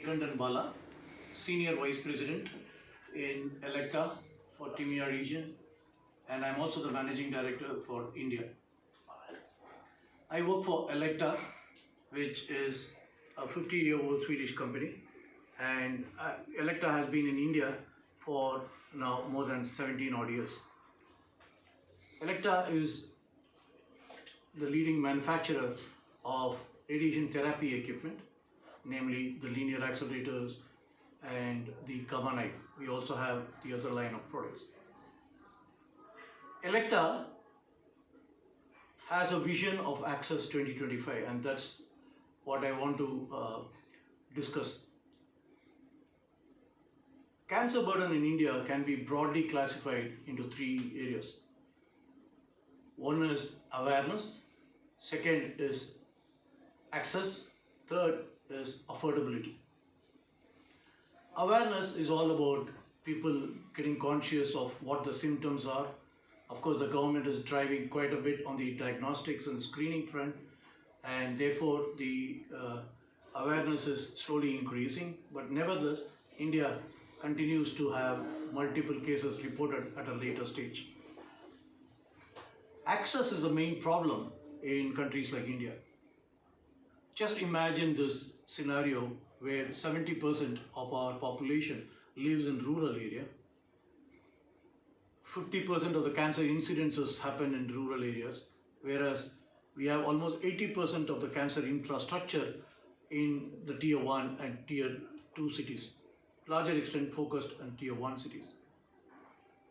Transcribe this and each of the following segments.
Kandan Bala, Senior Vice President in Elekta for Timia region, and I'm also the Managing Director for India. I work for Elekta, which is a 50-year-old Swedish company, and Elekta has been in India for now more than 17 odd years. Elekta is the leading manufacturer of radiation therapy equipment, namely the linear accelerators and the gamma knife. We also have the other line of products. Elekta has a vision of Access 2025, and that's what I want to discuss. Cancer burden in India can be broadly classified into three areas. One is awareness, second is access, third is affordability. Awareness is all about people getting conscious of what the symptoms are. Of course, the government is driving quite a bit on the diagnostics and screening front, and therefore the awareness is slowly increasing. But nevertheless, India continues to have multiple cases reported at a later stage. Access is the main problem in countries like India. Just imagine this scenario where 70% of our population lives in rural area. 50% of the cancer incidences happen in rural areas, whereas we have almost 80% of the cancer infrastructure in the tier 1 and tier 2 cities, larger extent focused on tier 1 cities.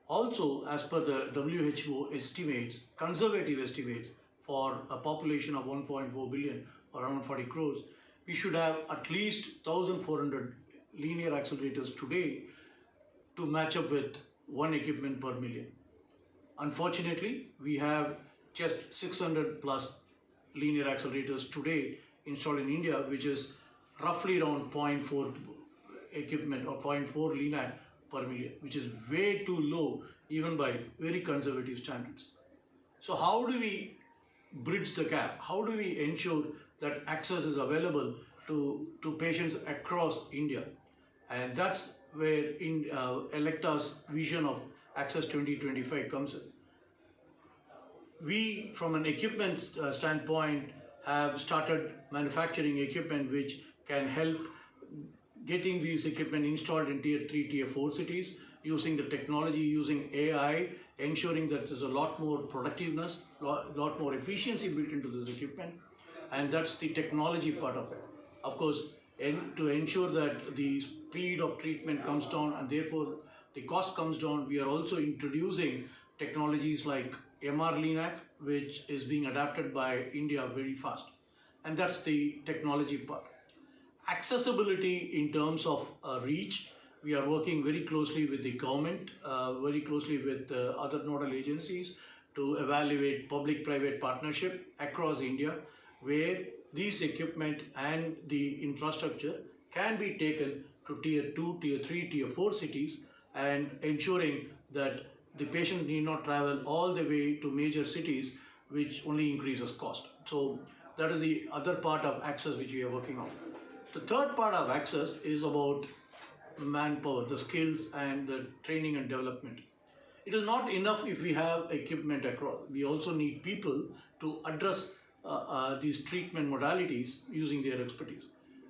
Also, as per the WHO estimates, conservative estimates, for a population of 1.4 billion or around 40 crores, we should have at least 1,400 linear accelerators today to match up with one equipment per million. Unfortunately, we have just 600 plus linear accelerators today installed in India, which is roughly around 0.4 equipment or 0.4 LINAC per million, which is way too low even by very conservative standards. So how do we bridge the gap? How do we ensure that access is available to patients across India? And that's where Elekta's vision of Access 2025 comes in. We, from an equipment standpoint, have started manufacturing equipment which can help getting these equipment installed in tier 3, tier 4 cities, using the technology, using AI, ensuring that there's a lot more productiveness, lot more efficiency built into this equipment, and that's the technology part of it. Of course, to ensure that the speed of treatment comes down and therefore the cost comes down, we are also introducing technologies like MR LINAC, which is being adapted by India very fast, and that's the technology part. Accessibility in terms of reach, we are working very closely with the government, very closely with other nodal agencies to evaluate public-private partnership across India, where these equipment and the infrastructure can be taken to tier 2, tier 3, tier 4 cities, and ensuring that the patient need not travel all the way to major cities, which only increases cost. So that is the other part of access which we are working on. The third part of access is about manpower, the skills and the training and development. It is not enough if we have equipment across. We also need people to address these treatment modalities using their expertise.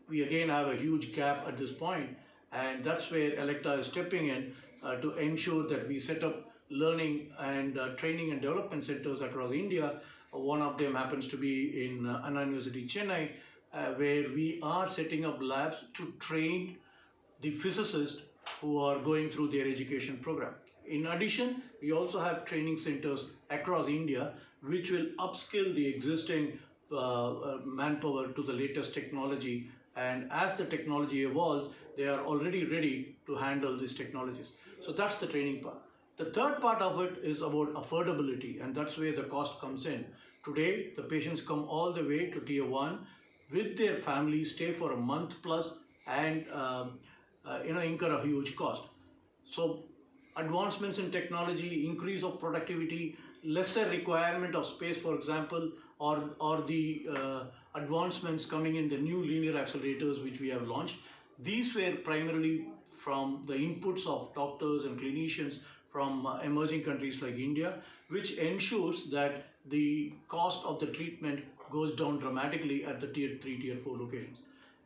We again have a huge gap at this point, and that's where Elekta is stepping in to ensure that we set up learning and training and development centers across India. One of them happens to be in Anna University, Chennai, where we are setting up labs to train the physicists who are going through their education program. In addition, we also have training centers across India which will upskill the existing manpower to the latest technology, and as the technology evolves, they are already ready to handle these technologies. So that's the training part. The third part of it is about affordability, and that's where the cost comes in. Today, the patients come all the way to tier 1 with their family, stay for a month plus, and incur a huge cost. So advancements in technology, increase of productivity, lesser requirement of space, for example, or the advancements coming in the new linear accelerators which we have launched, These were primarily from the inputs of doctors and clinicians from emerging countries like India, which ensures that the cost of the treatment goes down dramatically at the tier 3, tier 4 locations.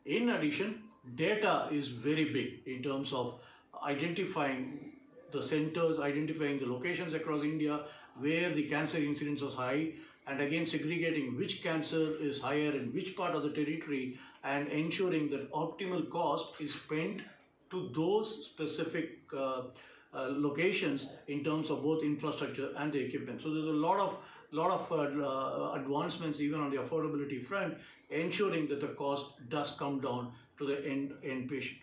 In addition, data is very big in terms of identifying the centers, identifying the locations across India where the cancer incidence is high, and again segregating which cancer is higher in which part of the territory, and ensuring that optimal cost is spent to those specific locations in terms of both infrastructure and the equipment. So there's a lot of advancements even on the affordability front, ensuring that the cost does come down to the end patient.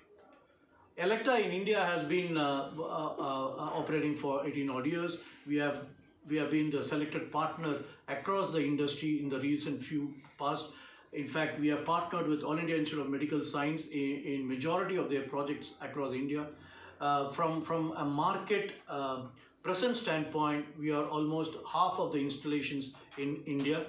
Elekta in India has been operating for 18 odd years. We have been the selected partner across the industry in the recent few past. In fact, we have partnered with All India Institute of Medical Science in majority of their projects across India. From a market presence standpoint, we are almost half of the installations in India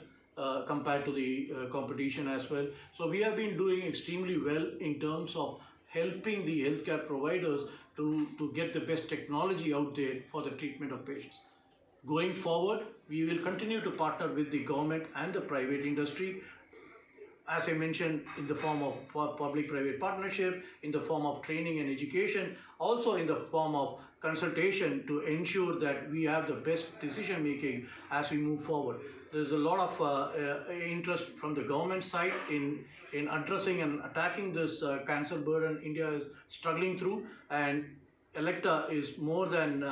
compared to the competition as well. So we have been doing extremely well in terms of helping the healthcare providers to get the best technology out there for the treatment of patients. Going forward, we will continue to partner with the government and the private industry, as I mentioned, in the form of public-private partnership, in the form of training and education, also in the form of consultation to ensure that we have the best decision-making as we move forward. There's a lot of interest from the government side in addressing and attacking this cancer burden India is struggling through, and Elekta is more than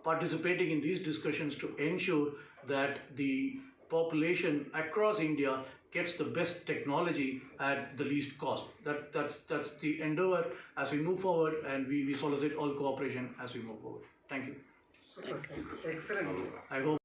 participating in these discussions to ensure that the population across India gets the best technology at the least cost. That's the endeavor as we move forward, and we solicit all cooperation as we move forward. Thank you. Excellent. I hope